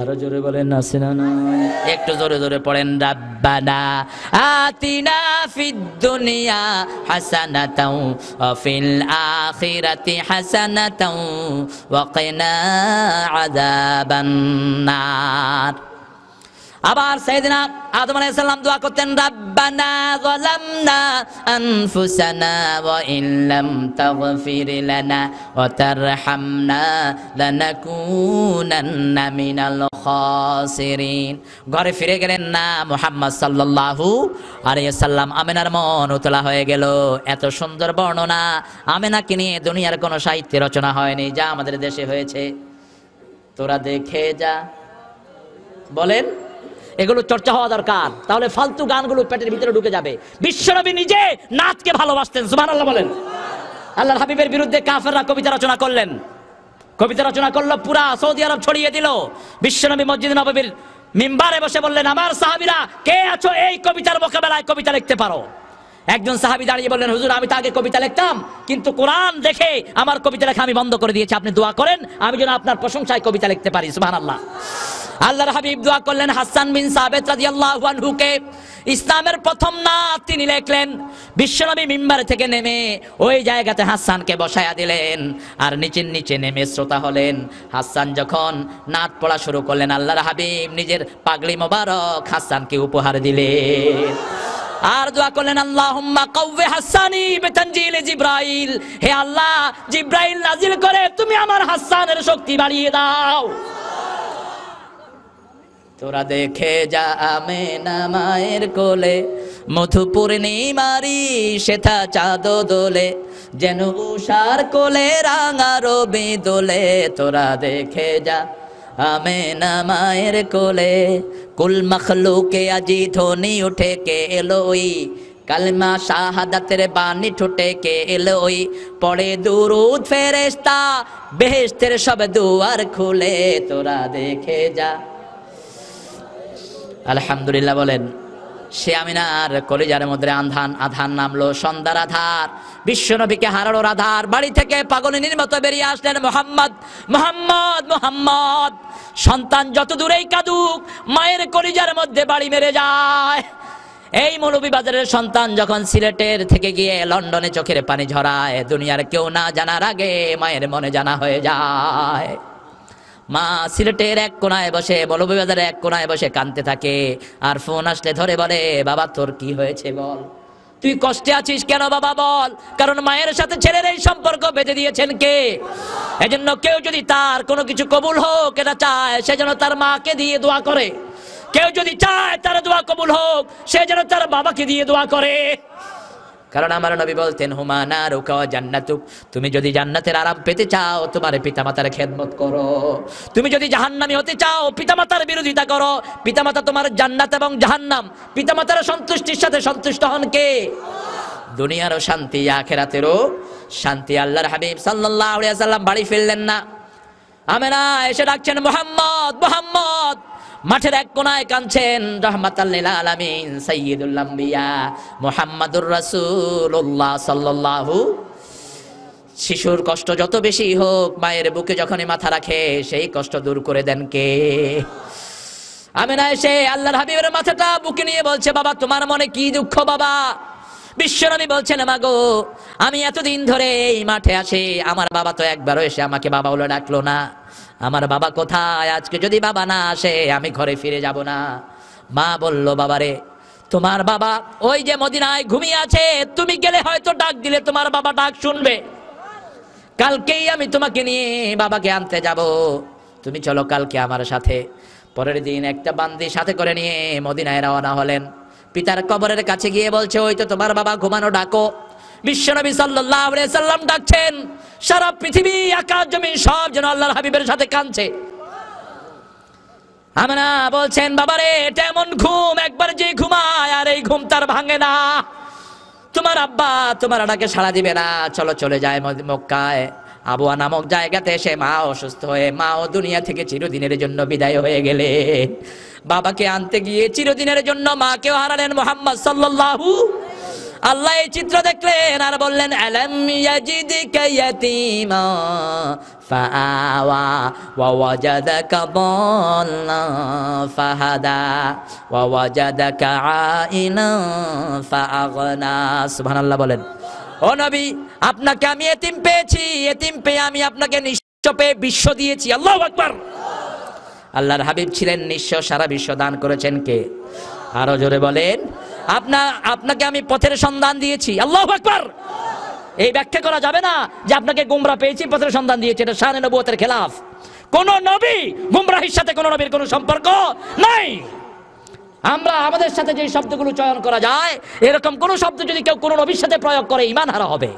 আরো জোরে বলেন আছে না নাই? একটু জোরে জোরে পড়েন। রাব্বানা আতিনা ফিদ দুনিয়া হাসানাতাও ওয়া ফিল আখিরাতি হাসানাতাও ওয়া কিনা আযাবান নার। আবার সাইয়েদনা আদম আলাইহিস সালাম দোয়া করতেন, রাব্বানা যালামনা আনফুসানা ওয়া ইন লাম তাগফির লানা ওয়া তারহামনা লানাকুনান্না মিনাল খাসিরিন। ঘরে ফিরে গেলেন না মুহাম্মদ সাল্লাল্লাহু আলাইহি সাল্লাম। আমেনার মন উতলা হয়ে গেল। এত সুন্দর বর্ণনা আমেনাকে নিয়ে দুনিয়ার কোনো সাহিত্য রচনা হয়নি যা আমাদের দেশে হয়েছে। তোরা দেখে যা, বলেন, এগুলো চর্চা হওয়া দরকার, তাহলে ফালতু গানগুলো পেটের ভিতরে ঢুকে যাবে। বিশ্বনবী নিজে নাচকে ভালোবাসতেন, সুবহানাল্লাহ বলেন। আল্লাহর হাবিবের বিরুদ্ধে কাফেররা কবিতা রচনা করলেন, কবিতা রচনা করলো, পুরা সৌদি আরব ছড়িয়ে দিল। বিশ্বনবী মসজিদ নববীর মিম্বারে বসে বললেন, আমার সাহাবীরা কে আছো এই কবিতার মোকাবেলায় কবিতা লিখতে পারো? একজন সাহাবী দাঁড়িয়ে বললেন, হুজুর আমি তো আগে কবিতা লিখতাম, কিন্তু কোরআন দেখে আমার কবিতা লেখা আমি বন্ধ করে দিয়েছি, আপনি দোয়া করেন আমি যেন আপনার প্রশংসায় কবিতা লিখতে পারি। সুবহানাল্লাহ। আল্লাহর হাবিব দোয়া করলেন হাসান বিন সাবিত রাদিয়াল্লাহু আনহুকে ইসলামের প্রথম নাত তিনি লিখলেন। বিশ্বনবী মিম্বার থেকে নেমে ওই জায়গাতে হাসানকে বসায়া দিলেন আর নিচে নিচে নেমে শ্রোতা হলেন। হাসান যখন নাত পড়া শুরু করলেন আল্লাহর হাবিব নিজের পাগড়ি মোবারক হাসানকে উপহার দিলেন আর দোয়া করলেন, আল্লাহুম্মা কাওয়ি হাসানি বিতানজিল জিবরাইল, হে আল্লাহ জিবরাইল নাজিল করে তুমি আমার হাসানের শক্তি বাড়িয়ে দাও। তোরা দেখে যা আমেনা মায়ের কোলে, মধু পূর্ণিমারি সেথা চাঁদ দোলে, যেন উষার কোলে রাঙা রবি দোলে। তোরা দেখে যা আমেনা মায়ের কোলে, কুল মখলুকে আজি ধ্বনি উঠে কে এলোই, কালমা শাহাদাতের বাণী ঠোঁটে কে এলোই, পড়ে দুরুদ ফেরেশতা বেহেশতের সব দুয়ার খুলে। তোরা দেখে যা। আলহামদুলিল্লাহ বলেন। সে আমিনার কলিজার মধ্যে আধান নামলো, সন্ধ্যার আধার, বিশ্বনবীকে হারানোর আধার। বাড়ি থেকে পাগলিনীর মতো বেরিয়ে আসলেন মুহাম্মদ, মুহাম্মদ, মুহাম্মদ। সন্তান যত দূরেই কাঁদুক মায়ের কলিজার মধ্যে বাড়ি মেরে যায়। এই মৌলভীবাজারের সন্তান যখন সিলেটের থেকে গিয়ে লন্ডনে চোখের পানি ঝরায়, দুনিয়ার কেউ না জানার আগে মায়ের মনে জানা হয়ে যায়। মা সিলেটের এক কোনায় বসে, মৌলভীবাজারের এক কোনায় বসে কাঁদতে থাকে আর ফোন আসলে ধরে বলে, বাবা তোর কি হয়েছে বল, তুই কষ্টে আছিস কেন বাবা বল। কারণ মায়ের সাথে ছেলের এই সম্পর্ক বেঁধে দিয়েছেন কে? এজন্য কেউ যদি তার কোনো কিছু কবুল হোক এটা চায়, সে যেন তার মাকে দিয়ে দোয়া করে। কেউ যদি চায় তার দোয়া কবুল হোক, সে যেন তার বাবাকে দিয়ে দোয়া করে। কারণ আমার নবী বলতেন, হুমা নারুকা ওয়া জান্নাতুক, তুমি যদি জান্নাতের আরাম পেতে চাও তোমার পিতামাতার খেদমত করো। তুমি যদি জাহান্নামী হতে চাও পিতামাতার বিরোধিতা করো। পিতামাতা তোমার জান্নাত এবং জাহান্নাম, পিতামাতার সন্তুষ্টির সাথে সন্তুষ্ট হন কে? দুনিয়ারও শান্তি আখিরাতেরও শান্তি। আল্লাহর হাবিব সাল্লাল্লাহু আলাইহি ওয়াসাল্লাম বাড়ি ফিরলেন না। আমেনা এসে ডাকছেন, মুহাম্মদ, মুহাম্মদ। মাঠের এক কোনায় কাঁদছেন রাহমাতাল লিল আলামিন সাইয়্যিদুল আম্বিয়া মুহাম্মাদুর রাসূলুল্লাহ সাল্লাল্লাহু। শিশুর কষ্ট যত বেশি হোক মায়ের বুকে যখনই মাথা রাখে সেই কষ্ট দূর করে দেন কে? আমেনা এসে আল্লাহর হাবিবের মাথাটা বুকে নিয়ে বলছে, বাবা তোমার মনে কি দুঃখ বাবা? বিশ্বনবী বলছেন, মাগো আমি এতদিন ধরে এই মাঠে আসি, আমার বাবা তো একবারও এসে আমাকে বাবা বলে ডাকলো না। আমার বাবা কোথায়? আজকে যদি বাবা না আসে আমি ঘরে ফিরে যাব না। মা বলল, বাবারে তোমার বাবা ওই যে মদিনায় ঘুমিয়ে আছে, তুমি গেলে হয়তো ডাক দিলে তোমার বাবা ডাক শুনবে। কালকেই আমি তোমাকে নিয়ে বাবাকে আনতে যাব, তুমি চলো কালকে আমার সাথে। পরের দিন একটা বান্দি সাথে করে নিয়ে মদিনায় রওনা হলেন। পিতার কবরের কাছে গিয়ে বলছে, ওই তো তোমার বাবা ঘুমানো, ডাকো। বিশ্বনবী সাল্লাল্লাহু আলাইহি সাল্লাম ডাকছেন, সারা পৃথিবী আকাশ জমিন সব যেন আল্লাহর হাবিবের সাথে কাঁদছে। আমেনা বলছেন, বাবারে এটা এমন ঘুম, একবার যে ঘুমায় আর এই ঘুম তার ভাঙে না। তোমার আব্বা তোমার ডাকে সাড়া দিবে না, চলো চলে যায় মক্কায়। আবুয়া নামক জায়গাতে এসে মা অসুস্থ হয়ে, মাও দুনিয়া থেকে চিরদিনের জন্য বিদায় হয়ে গেলেন। বাবাকে আনতে গিয়ে চিরদিনের জন্য মাকেও হারালেন মুহাম্মদ সাল্লাল্লাহু। আল্লাহ এই চিত্র দেখলেন আর বললেন, আলাম ইয়াজিদকা ইয়াতীমা ফাআওয়া ওয়া ওয়াজাদাকা দাল্লান ফাহাদা ওয়া ওয়াজাদাকা আইলান ফাআগনা। সুবহানাল্লাহ বলেন। ও নবী, আপনাকে আমি এতিম পেয়েছি, এতিম পেয়ে আমি আপনাকে নিঃস্ব পেয়ে বিশ্ব দিয়েছি। আল্লাহু আকবার। আল্লাহর হাবিব ছিলেন নিঃস্ব, সারা বিশ্ব দান করেছেন কে? আরো জোরে বলেন। আপনাকে আমি পথের সন্ধান দিয়েছি। আল্লাহু আকবার। এই ব্যাখ্যা করা যাবে না যে আপনাকে গুমরা পেয়েছি, পথের সন্ধান দিয়েছি, এটা শানে নবুয়তের খেলাফ। কোন নবী গুমরাহির সাথে কোন নবীর কোনো সম্পর্ক নাই। আমরা আমাদের সাথে যে শব্দগুলো চয়ন করা যায়, এরকম কোন শব্দ যদি কেউ কোন নবীর সাথে প্রয়োগ করে ঈমান হারা হবে।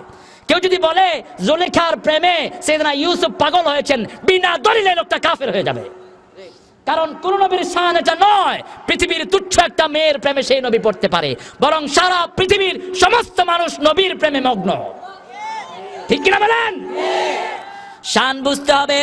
কেউ যদি বলে জুলেখার প্রেমে সাইয়েদনা ইউসুফ পাগল হয়েছেন, বিনা দলিলে লোকটা কাফের হয়ে যাবে। কারণ কোন নবীর শান এটা নয় পৃথিবীর তুচ্ছ একটা মেয়ের প্রেমে সেই নবী পড়তে পারে, বরং সারা পৃথিবীর সমস্ত মানুষ নবীর প্রেমে মগ্ন। ঠিক কিনা বলেন? শান বুঝতে হবে।